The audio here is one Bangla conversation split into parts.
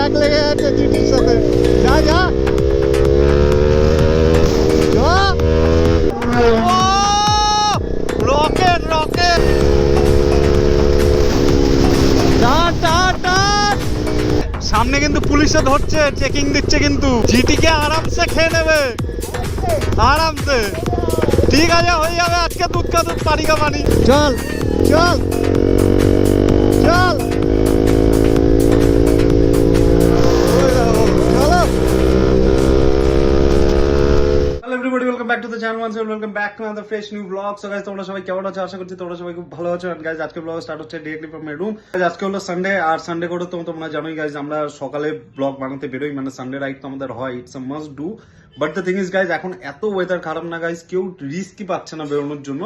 ট্যাগ লেগে যাচ্ছে জিটির সাথে। যা যা রকেট রকেট সামনে কিন্তু পুলিশে ধরছে, চেকিং দিচ্ছে, কিন্তু জিটিকে আরামসে খেয়ে নেবে, আরামসে। ঠিক আছে, হয়ে যাবে আজকে দুধ কা দুধ পানি কা পানি। চল চল চল everybody, welcome back to the channel once again. Welcome back to another fresh new vlog. So guys, তোমরা সবাই কেমন আছো? আশা করছি তোমরা সবাই খুব ভালো আছো। And guys, আজকে ব্লগ স্টার্ট হচ্ছে directly from my room. আজকে হলো সানডে, আর সানডে করে তো তোমরা জানোই গাইজ, আমরা সকালে ব্লগ বানাতে বেরোই, মানে সানডে রাইড তো আমাদের হয়, it's a must do. But the thing is guys, এখন এত ওয়েদার খারাপ না গাইজ, কেউ রিস্কই পাচ্ছে না বেরোনোর জন্য।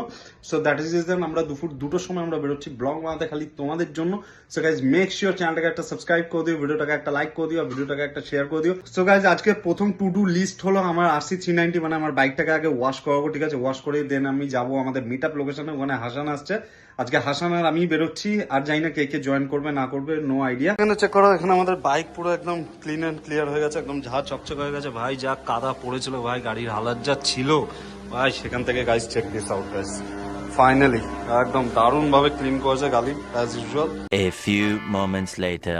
সো দ্যাট ইজ রিজন আমরা দুপুর 2টোর সময় আমরা বেরোচ্ছি ব্লগ বানাতে খালি তোমাদের জন্য। সো গাইজ, মেক শিওর চ্যানেলটাকে একটা সাবস্ক্রাইব করে দিও, ভিডিওটাকে একটা লাইক করে দিও, ভিডিওটাকে একটা শেয়ার করে দিও। সো গাইজ, আজকে প্রথম টু ডু লিস্ট হলো আমার RC 390, মানে আমার বাইকটাকে আগে ওয়াশ করাবো, ঠিক আছে? ওয়াশ করে দেন আমি যাবো আমাদের মিট আপ লোকেশনে, ওখানে হাসান আসছে আজকে। হাসান আর আমি বেরোচ্ছি, আর জানি না কে কে জয়েন করবে না করবে, নো আইডিয়া। এখানে চেক করো, এখানে আমাদের বাইক পুরো একদম ক্লিন এন্ড ক্লিয়ার হয়ে গেছে, একদম ঝাঁ চকচক হয়ে গেছে ভাই। যা কাদা পড়েছিল ভাই, গাড়ির হালাত যা ছিল ভাই, সেখান থেকে guys check this out guys, finally একদম দারুণ ভাবে ক্লিন করেছে গাড়ি as usual. A few moments later.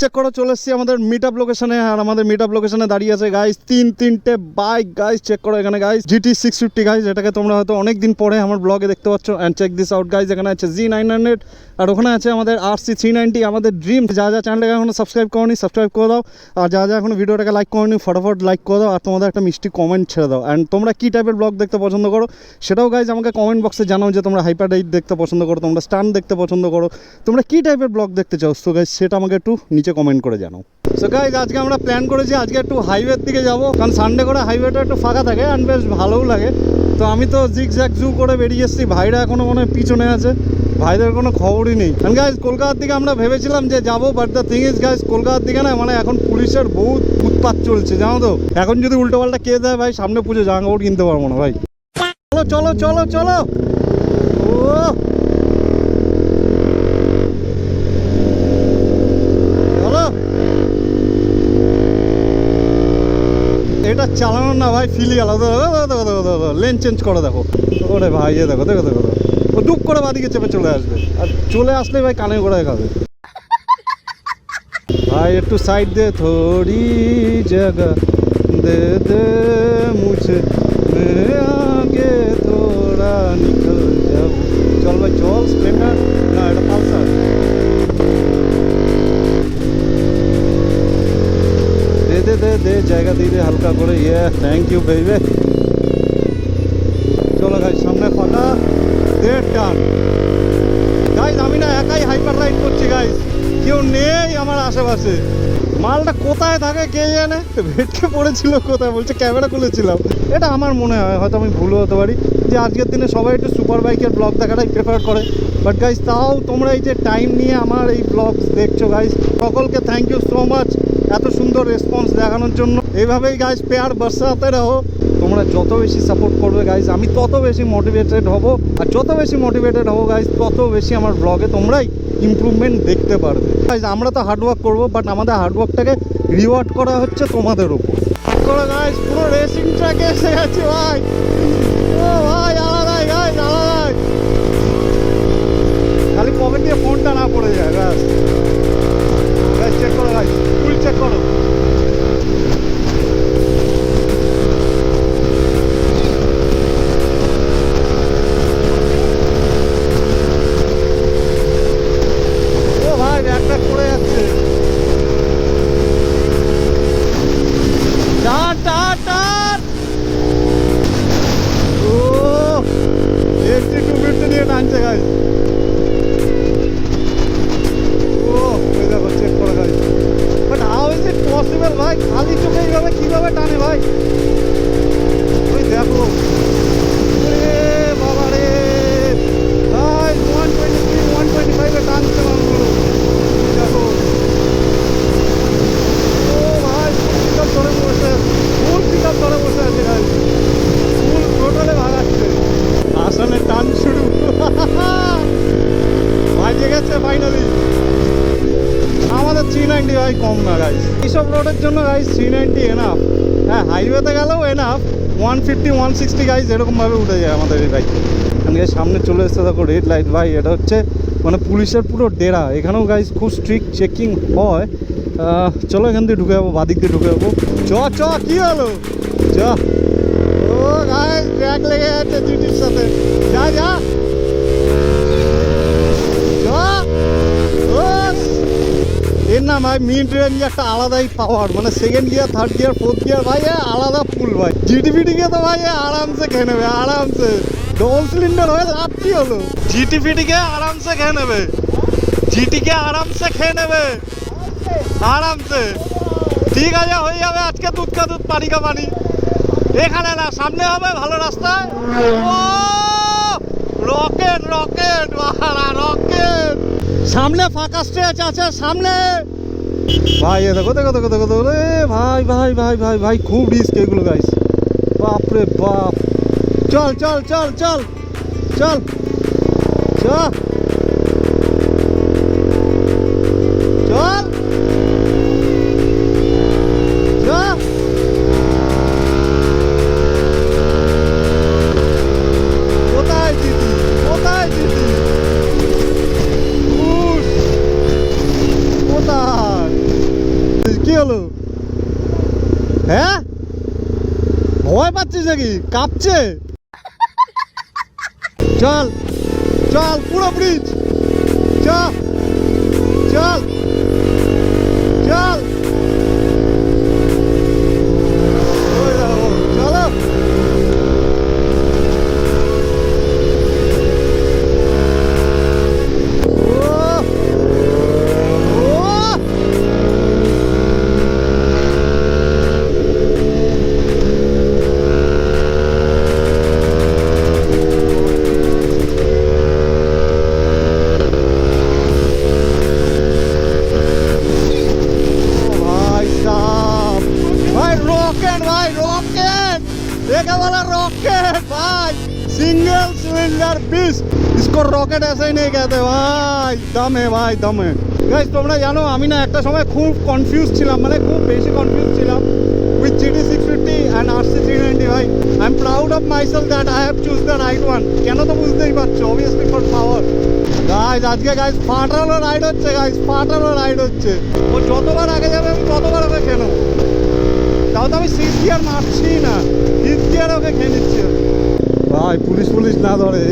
Check করো, চলে এসেছি আমাদের মিট আপ লোকেশনে, আর আমাদের মিট আপ লোকেশনে দাঁড়িয়ে আছে গাইস তিনটে বাইক গাইস। চেক করো এখানে গাইস, GT 650 গাইস, এটাকে তোমরা হয়তো অনেকদিন পরে আমার ব্লগে দেখতে পাচ্ছ। And check this out guys, এখানে আছে G900, আর ওখানে আছে আমাদের RC 390, আমাদের ড্রিম। যা যা চ্যানেলটাকে এখনো সাবস্ক্রাইব করোনি সাবস্ক্রাইব করে দাও, আর যা যা এখনো ভিডিওটাকে লাইক করোনি ফটাফট লাইক করে দাও, আর তোমাদের একটা মিষ্টি কমেন্ট ছেড়ে দাও। অ্যান্ড তোমরা কী টাইপের ব্লগ দেখতে পছন্দ করো সেটাও গাইজ আমাকে কমেন্ট বক্সে জানাও, যে তোমরা হাইপার রাইড দেখতে পছন্দ করো, তোমরা স্টান্ট দেখতে পছন্দ করো, তোমরা কী টাইপের ব্লগ দেখতে চাও। সো গাইজ, সেটা আমাকে একটু নিচে কমেন্ট করে জানাও। সো গাইজ, আজকে আমরা প্ল্যান করেছি আজকে একটু হাইওয়ের দিকে যাবো, কারণ সানডে করে হাইওয়েটা একটু ফাঁকা থাকে অ্যান্ড বেশ ভালোও লাগে। তো আমি তো জিগজ্যাগ জু করে বেরিয়ে এসেছি, ভাইরা এখনও মনে হয় পিছনে আছে, ভাইদের কোনো খবরই নেই। অ্যান্ড গাইজ, কলকাতার দিকে আমরা ভেবেছিলাম যে যাবো, but the thing is guys, কলকাতার দিকে না মানে এখন পুলিশের বহুত উৎপাত চলছে, জানো তো। এখন যদি উল্টোপাল্টা কে দেয় ভাই, সামনে পুজো জামা কাপড় কিনতে পারবো না ভাই। চলো চলো চলো চলো। ও এটা চালানো না ভাই, ফিলি আলাদা। লেন চেঞ্জ করে দেখো, ওরে ভাই, এ দেখো দেখো দেখো, ও ডুব করে বাদিকে চেপে চলে আসবে, আর চলে আসলে ভাই কানে গোড়ায় খাবে। ভাই একটু সাইড দে, থোড়ি জায়গা দে দে মুঝে, আগে থোড়া নিকল যাব। চল ভাই চল, স্প্লেন্ডার না এটা পালসার। দে দে দে জায়গা দিয়ে দে হালকা করে, ইয়ে থ্যাংক ইউ বেবি। চলো গাইজ, সামনে ফাঁকা, দে টান। গাইজ, আমি না একাই হাইপার রাইড করছি গাইজ, কেউ নেই আমার আশেপাশে। মালটা কোথায় থাকে কে জানে, ভেটকে পড়েছিল কোথায়, বলছে ক্যামেরা খুলেছিলাম। এটা আমার মনে হয়, হয়তো আমি ভুল হতে পারি, যে আজকের দিনে সবাই একটু সুপার বাইকের ব্লগ দেখাটাই প্রেফার করে। বাট গাইজ, তাও তোমরা এই যে টাইম নিয়ে আমার এই ব্লগ দেখছো গাইজ, সকলকে থ্যাংক ইউ সো মাচ এত সুন্দর রেসপন্স দেখানোর জন্য। এইভাবেই গাইজ পেয়ার বর্ষাতে রহো, তোমরা যত বেশি সাপোর্ট করবে গাইজ, আমি তত বেশি মোটিভেটেড হব, আর যত বেশি মোটিভেটেড হবো গাইজ, তত বেশি আমার ব্লগে তোমরাই ইমপ্রুভমেন্ট দেখতে পারবে। গাইজ, আমরা তো হার্ডওয়ার্ক করবো, বাট আমাদের হার্ডওয়ার্কটাকে রিওয়ার্ড করা হচ্ছে তোমাদের উপর। গাইজ, পুরো রেসিং ট্র্যাকে এসে গেছি ভাই। ও ভাই, আলাদাই গাইজ, আলাদাই। খালি পকেট দিয়ে ফোনটা না পড়ে যায় ব্যাস। গাইজ চেক করো, গাইজ ফুল চেক করো। ও ভাই, ব্যাগটা পড়ে যাচ্ছে। টান টান টান। ও 8250 দিয়ে টানছে গাইজ। ও 390 ভাই কম না গাইস, এইসব রোডের জন্য গাইস 390 এনাফ। হ্যাঁ হাইওয়েতে গেলেও এনাফ 150 160 গাইস এরকমভাবে উঠে যায় আমাদের এই বাইকে। এখানে সামনে চলে এসছে দেখো রেড লাইট ভাই, এটা হচ্ছে মানে পুলিশের পুরো ডেরা। এখানেও গাইস খুব স্ট্রিক্ট চেকিং হয়। চলো এখান দিয়ে ঢুকে যাবো, বাদিক দিয়ে ঢুকে যাবো। চ কি হলো চ। ও গাইস ব্রেক লেগে যাচ্ছে জিটির সাথে, যা যা এর না ভাই মিড রেঞ্জ একটা আলাদাই পাওয়ার, মানে second gear third gear fourth gear ভাই আলাদা ফুল ভাই। জিটিপিটি কে তো ভাই আরামসে খেয়ে নেবে, আরামসে ডবল সিলিন্ডার হয়ে লাভ কি হলো। জিটিপিটি কে আরামসে খেয়ে নেবে, জিটি কে আরামসে খেয়ে নেবে আরামসে। ঠিক আছে হয়ে যাবে আজকে দুধ কা দুধ পানি কা পানি। এখানে না সামনে হবে ভালো রাস্তায়। ও রকেট রকেট রকেট, সামনে ফাঁকা স্ট্রেচ আছে সামনে ভাই। দেখো দেখো দেখো দেখো দেখো রে ভাই ভাই ভাই ভাই ভাই খুব রিস্ক এগুলো গাইস, বাপ রে বাপ। চল চল চল চল চল চল চল চল। কোথায় জিতি কোথায় জিতি কোথায় কি হলো? হ্যাঁ ভয় পাচ্ছিস নাকি, কাঁপছে? চল চল পুরো ব্রিজ চল চল চল চলো। सिंगल सिलेंडर बीस्ट, इसको रॉकेट ऐसे ही नहीं कहते भाई, दम है भाई दम है। গাইস তোমরা জানো আমি না একটা সময় খুব কনফিউজ ছিলাম, মানে খুব বেশি কনফিউজ ছিলাম উইথ জিটি 650 অ্যান্ড আরসি 390 ভাই। I am proud of myself that I have choose the right one. কেন তো বুঝতেই পারছো, অবভিয়াসলি ফর পাওয়ার। গাইস আজকে গাইস ফাটানো রাইড হচ্ছে, গাইস ফাটানো রাইড হচ্ছে। ও যতবার আগে যাবে আমি ততবার ওকে খেয়ে নেবো। তাও তো আমি সিক্স গিয়ার মারছি না, ফিফথ গিয়ার ওকে খেয়ে নিচ্ছি ভাই। পুলিশ পুলিশ না ধরে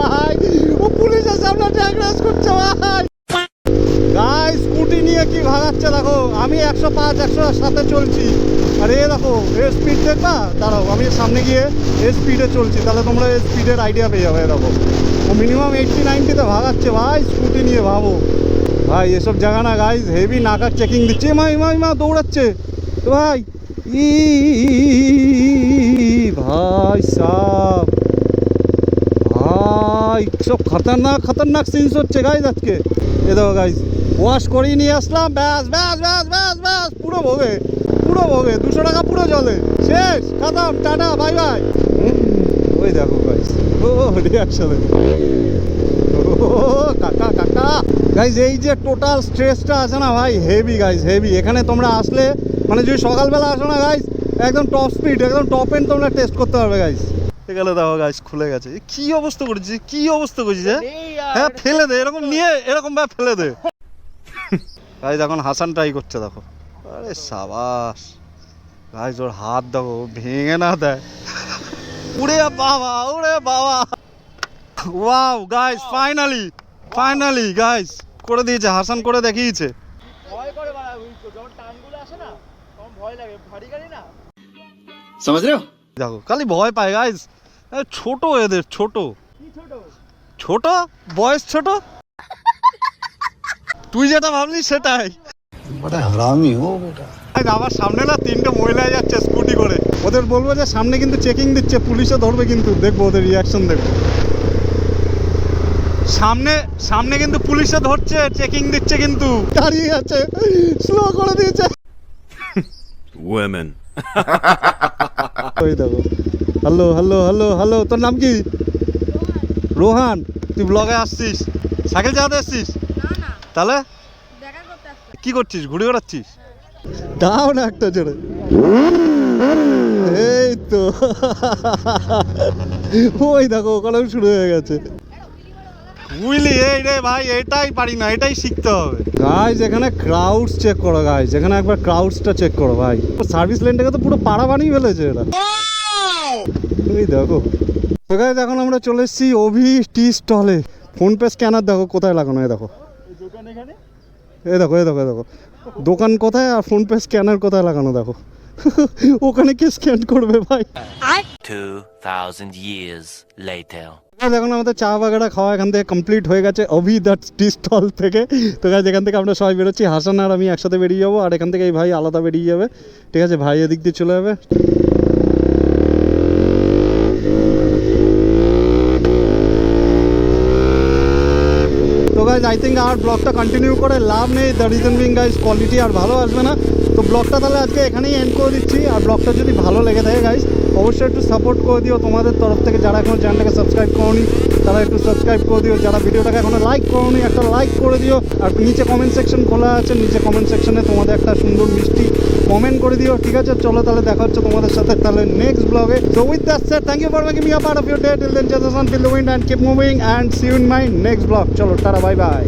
ভাই, ও পুলিশের সামনে ট্যাগ রেস করছে ভাই। গাই স্কুটি নিয়ে কি ভাগাচ্ছে দেখো, আমি 105 107 চলছি আর এ দেখো এর স্পিড দেখবা। দাঁড়াও আমি সামনে গিয়ে এর স্পিডে চলছি, তাহলে তোমরা এর স্পিডের আইডিয়া পেয়ে যাবে। দেখো ও মিনিমাম 80-90-তে ভাগাচ্ছে ভাই স্কুটি নিয়ে, ভাবো ভাই এসব জায়গা না গাইজ হেভি নাকার চেকিং দিচ্ছে। মা দৌড়াচ্ছে ভাই, ভাই সাহ ভাই সব খতরনাক খতরনাক সিনস হচ্ছে গাইজ আজকে। এ দেখো গাইজ ওয়াশ করিয়ে নিয়ে আসলাম, ব্যাস ব্যাস ব্যাস ব্যাস ব্যাস পুরো ভোগে 200 টাকা পুরো জলে শেষ, খতম, টাটা বাই বাই। ওই দেখো গাইজ ও রিয়াকশনে কাকা কাকা। গাইজ এই যে টোটাল স্ট্রেসটা আছে না ভাই হেভি গাইজ হেভি। এখানে তোমরা আসলে মানে যদি সকালবেলা আসো না গাইজ একদম টপ স্পিড একদম টপ এন্ড তোমরা টেস্ট করতে পারবে গাইজ। এখানে দেখো গাইজ খুলে গেছে, কি অবস্থা করেছি কি অবস্থা করেছিস হ্যাঁ ফেলে দে এরকম নিয়ে এরকম ভাবে ফেলে দে গাইজ। এখন হাসান ট্রাই করছে দেখো, আরে সাবাস গাইজ ওর হাত দেখো ভেঙে না দেয়। উড়ে বাবা উড়ে বাবা, wow guys finally finally guys করে দিয়েছে হাসান, করে দেখিয়েছে। समझ रहे हो? দেখো খালি ভয় পায় গাইজ, ছোট এদের ছোট ছোট বয়স ছোট। তুই যেটা ভাবলি সেটাই। बड़ा हरामी हो बेटा। আমার সামনে না 3টে মহিলা যাচ্ছে স্কুটি করে, ওদের বলবো যে সামনে কিন্তু চেকিং দিচ্ছে, পুলিশে ধরবে কিন্তু, দেখবো ওদের রিয়াকশন দেখবো। সামনে সামনে কিন্তু পুলিশে ধরছে, চেকিং দিচ্ছে কিন্তু, দাঁড়িয়ে আছে স্লো করে দিয়েছে। Women. ওই দেখো হ্যালো হ্যালো হ্যালো হ্যালো, তোর নাম কি? রোহান। তুই ব্লগে আসছিস, সাইকেল চালাতে আসছিস? তাহলে দেখা করতে আসছে। কি করছিস, ঘুরে বেড়াচ্ছিস? দাও না একটা জোরে। এই তো ওই দেখো ওখানেও শুরু হয়ে গেছে। বুঝলি, এই রে ভাই, এটাই পারি না, এটাই শিখতে হবে। গাইজ এখানে ক্রাউডস চেক করো, গাইজ এখানে একবার ক্রাউডসটা চেক করো ভাই। সার্ভিস লেনটাকে তো পুরো পাড়া বানিয়ে ফেলেছে এরা। ওই দেখো। তো গাইজ এখন আমরা চলে এসেছি অভি টি স্টলে। ফোনপে স্ক্যানার দেখো কোথায় লাগানো, এই দেখো, এই দেখো, এই দেখো, এই দেখো দোকান কোথায় আর ফোনপে স্ক্যানার কোথায় লাগানো দেখো। ওখানে কি স্ক্যান করবে ভাই? 2,000 years later. এখন আমাদের চা বাগাটা খাওয়া এখান থেকে কমপ্লিট হয়ে গেছে অভি দ্যাট টি স্টল থেকে। তো গাইজ এখান থেকে আমরা সবাই বেরোচ্ছি, হাসান আর আমি একসাথে বেরিয়ে যাবো, আর এখান থেকে এই ভাই আলাদা বেরিয়ে যাবে। ঠিক আছে, ভাই এদিক দিয়ে চলে যাবে। তো গাইজ আই থিঙ্ক আর ব্লগটা কন্টিনিউ করে লাভ নেই, the reason being guys quality আর ভালো আসবে না। তো ব্লগটা তাহলে আজকে এখানেই এন্ড করে দিচ্ছি। আর ব্লগটা যদি ভালো লেগে থাকে গাইজ অবশ্যই একটু সাপোর্ট করে দিও তোমাদের তরফ থেকে। যারা এখনো চ্যানেলটাকে সাবস্ক্রাইব করোনি তারা একটু সাবস্ক্রাইব করে দিও। যারা ভিডিওটাকে এখনো লাইক করোনি একটা লাইক করে দিও। আর নিচে কমেন্ট সেকশন খোলা আছে, নিচে কমেন্ট সেকশনে তোমাদের একটা সুন্দর মিষ্টি কমেন্ট করে দিও। ঠিক আছে, চলো তাহলে দেখা হচ্ছে তোমাদের সাথে তাহলে নেক্সট ব্লগে। So with that said, thank you for making me a part of your day. Till then just feel the wind and keep moving and see you in my next blog. চলো টাটা, বাই বাই।